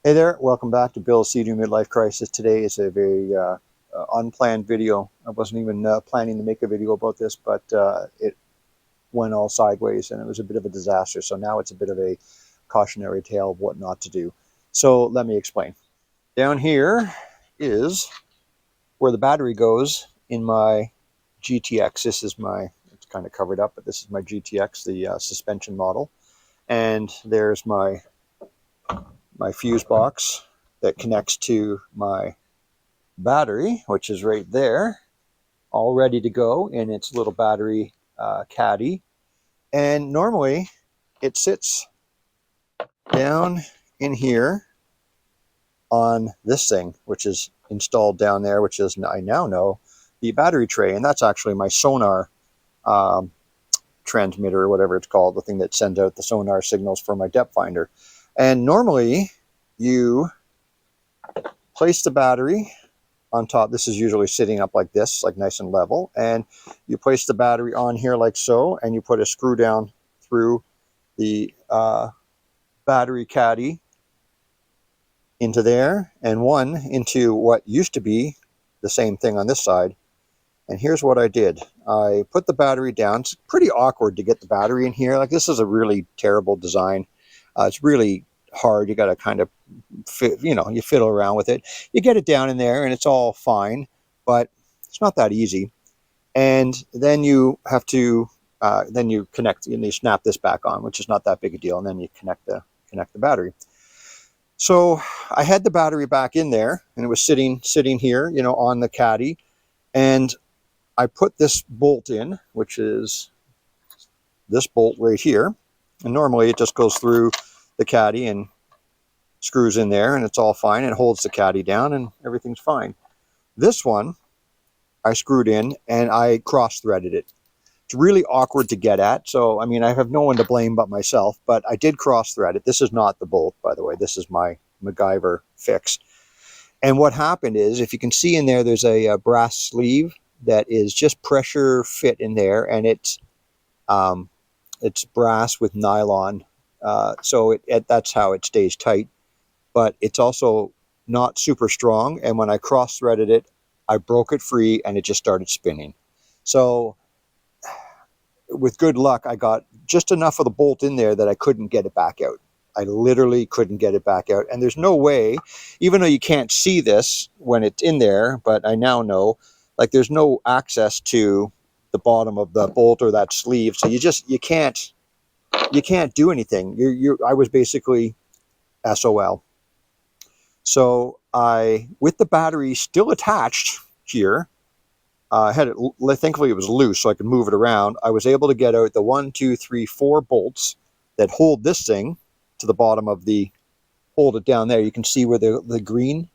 Hey there, welcome back to Bill's Seadoo Midlife Crisis. Today is a very unplanned video. I wasn't even planning to make a video about this, but it went all sideways and it was a bit of a disaster. So now it's a bit of a cautionary tale of what not to do. So let me explain. Down here is where the battery goes in my GTX. This is it's kind of covered up, but this is my GTX, the suspension model. And there's my fuse box that connects to my battery, which is right there, all ready to go in its little battery caddy. And normally it sits down in here on this thing, which is installed down there, which is, I now know, the battery tray. And that's actually my sonar transmitter, or whatever it's called, the thing that sends out the sonar signals for my depth finder. And normally you place the battery on top. This is usually sitting up like this, like nice and level. And you place the battery on here like so, and you put a screw down through the battery caddy into there, and one into what used to be the same thing on this side. And here's what I did. I put the battery down. It's pretty awkward to get the battery in here. Like, this is a really terrible design. It's really hard. You got to kind of you fiddle around with it. You get it down in there and it's all fine, but it's not that easy. And then you have to then you connect, and you snap this back on, which is not that big a deal, and then you connect the battery. So I had the battery back in there, and it was sitting here, on the caddy, and I put this bolt in, which is this bolt right here. And normally it just goes through the caddy and screws in there, and it's all fine. It holds the caddy down and everything's fine. This one I screwed in and I cross-threaded it. It's really awkward to get at, so I mean, I have no one to blame but myself, but I did cross-thread it. This is not the bolt, by the way. This is my MacGyver fix. And what happened is, if you can see in there, there's a brass sleeve that is just pressure fit in there, and it's brass with nylon, so that's how it stays tight. But it's also not super strong, and when I cross-threaded it, I broke it free and it just started spinning. So with good luck, I got just enough of the bolt in there that I couldn't get it back out. I literally couldn't get it back out. And there's no way, even though you can't see this when it's in there, but I now know, like, there's no access to the bottom of the bolt or that sleeve. So you can't do anything. I was basically SOL. So with the battery still attached here, thankfully it was loose so I could move it around. I was able to get out the 1, 2, 3, 4 bolts that hold this thing to the bottom of hold it down there. You can see where the green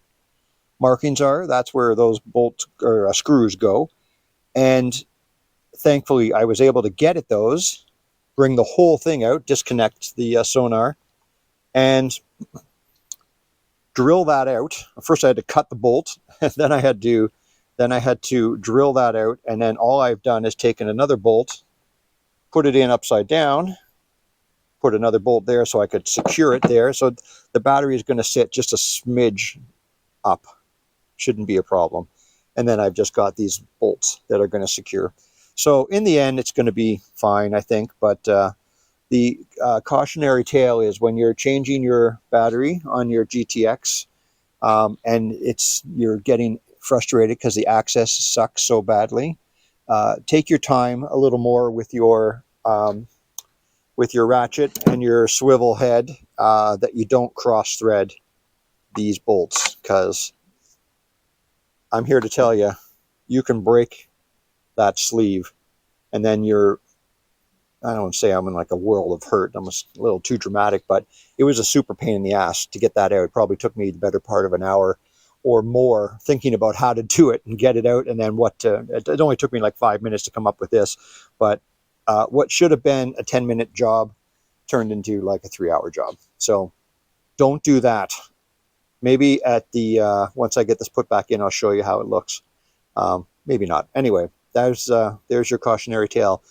markings are. That's where those bolts or screws go. And thankfully I was able to get at those, bring the whole thing out, disconnect the sonar, and drill that out. First I had to cut the bolt, and then I had to drill that out, and then all I've done is taken another bolt, put it in upside down, put another bolt there so I could secure it there. So the battery is going to sit just a smidge up. Shouldn't be a problem. And then I've just got these bolts that are going to secure. So in the end, it's going to be fine, I think. But the cautionary tale is, when you're changing your battery on your GTX, and you're getting frustrated because the access sucks so badly, take your time a little more with your ratchet and your swivel head, that you don't cross thread these bolts, because I'm here to tell you, you can break that sleeve, and then I don't want to say I'm in like a world of hurt. I'm a little too dramatic, but it was a super pain in the ass to get that out. It probably took me the better part of an hour or more thinking about how to do it and get it out, and then it only took me like 5 minutes to come up with this. But what should have been a 10-minute job turned into like a 3-hour job. So don't do that. Maybe once I get this put back in, I'll show you how it looks. Maybe not. Anyway, there's your cautionary tale.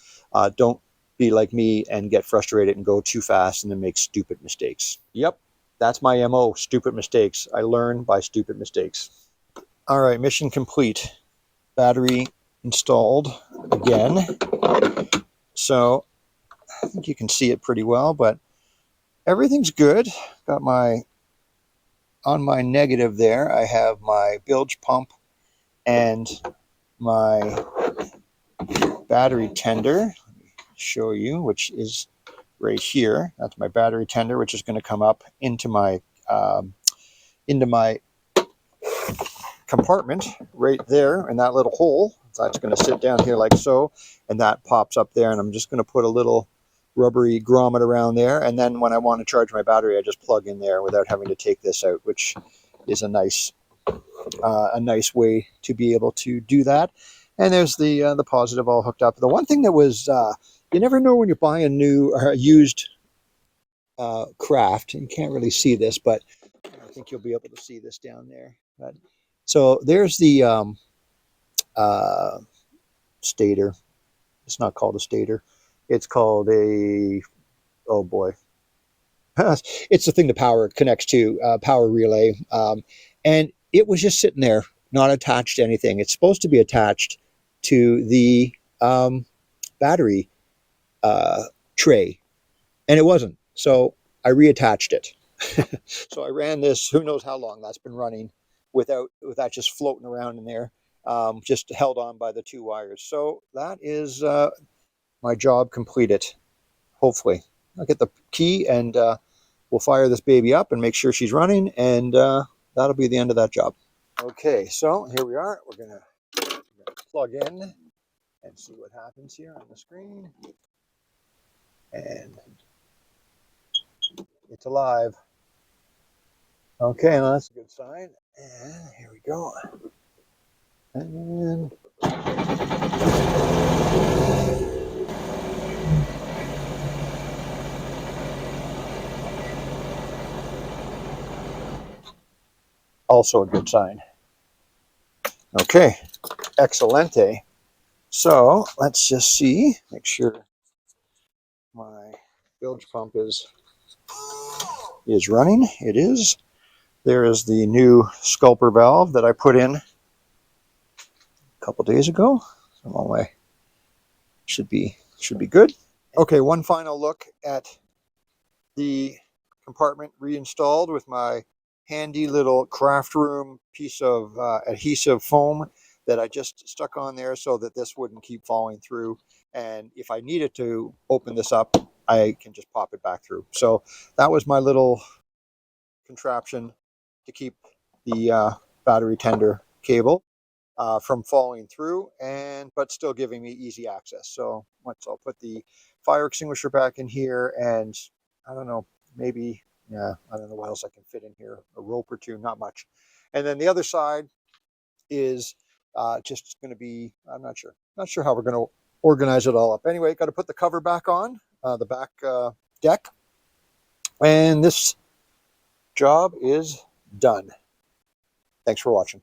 Don't be like me and get frustrated and go too fast and then make stupid mistakes. Yep, That's my MO, stupid mistakes. I learn by stupid mistakes. All right, mission complete. Battery installed again. So I think you can see it pretty well, but everything's good. Got my, on my negative there, I have my bilge pump and my battery tender. Let me show you, which is right here. That's my battery tender, which is going to come up into my compartment right there in that little hole. So that's going to sit down here like so, and that pops up there, and I'm just going to put a little rubbery grommet around there, and then when I want to charge my battery, I just plug in there without having to take this out, which is a nice way to be able to do that. And there's the positive all hooked up. The one thing that was you never know when you're buying a new or used craft. You can't really see this, but I think you'll be able to see this down there. But so there's the stator. It's not called a stator. It's called a, oh boy. It's the thing the power connects to, power relay. And it was just sitting there, not attached to anything. It's supposed to be attached to the battery tray, and it wasn't. So I reattached it. So I ran this, who knows how long that's been running with that just floating around in there, just held on by the two wires. So that is my job completed, hopefully. I'll get the key and we'll fire this baby up and make sure she's running, and that'll be the end of that job. Okay, so here we are. We're gonna plug in and see what happens here on the screen. And it's alive. Okay, well, that's a good sign. And here we go. And also a good sign. Okay, excelente. So let's just see, make sure my bilge pump is running. It is. There is the new sculper valve that I put in a couple days ago. So my way should be good. Okay, one final look at the compartment reinstalled with my handy little craft room piece of adhesive foam that I just stuck on there so that this wouldn't keep falling through. And if I needed to open this up, I can just pop it back through. So that was my little contraption to keep the battery tender cable from falling through, but still giving me easy access. So once I'll put the fire extinguisher back in here, and I don't know, maybe, yeah, I don't know what else I can fit in here, a rope or two, not much. And then the other side is just going to be, I'm not sure how we're going to organize it all up. Anyway, got to put the cover back on the back deck, and this job is done. Thanks for watching.